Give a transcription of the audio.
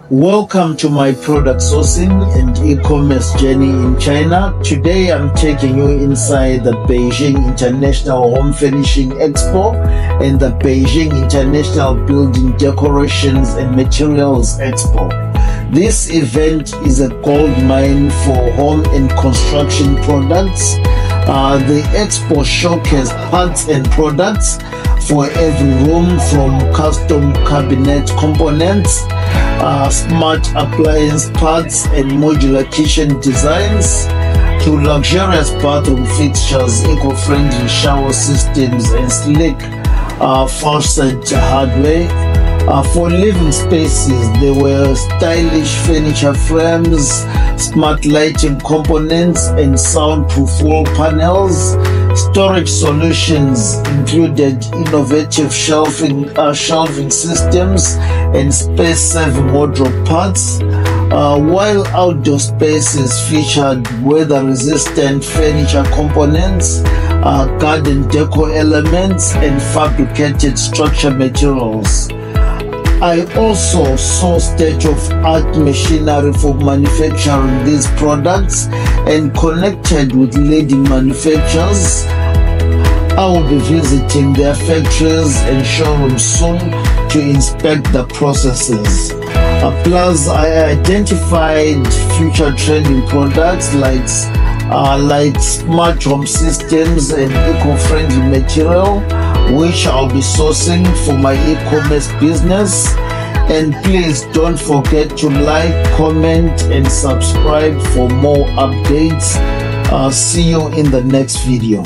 Welcome to my product sourcing and e-commerce journey in China. Today I'm taking you inside the Beijing International Home Furnishing Expo and the Beijing International Building Decorations and Materials Expo. This event is a gold mine for home and construction products. The expo showcases parts and products for every room, from custom cabinet components, smart appliance parts and modular kitchen designs, to luxurious bathroom fixtures, eco-friendly shower systems and sleek faucet hardware. For living spaces, there were stylish furniture frames, smart lighting components and soundproof wall panels. Storage solutions included innovative shelving systems and space-saving wardrobe parts, while outdoor spaces featured weather-resistant furniture components, garden decor elements, and fabricated structure materials. I also saw state-of-art machinery for manufacturing these products and connected with leading manufacturers. I will be visiting their factories and showrooms soon to inspect the processes. Plus, I identified future trending products like smart home systems and eco-friendly material, which I'll be sourcing for my e-commerce business. And please don't forget to like, comment and subscribe for more updates. See you in the next video.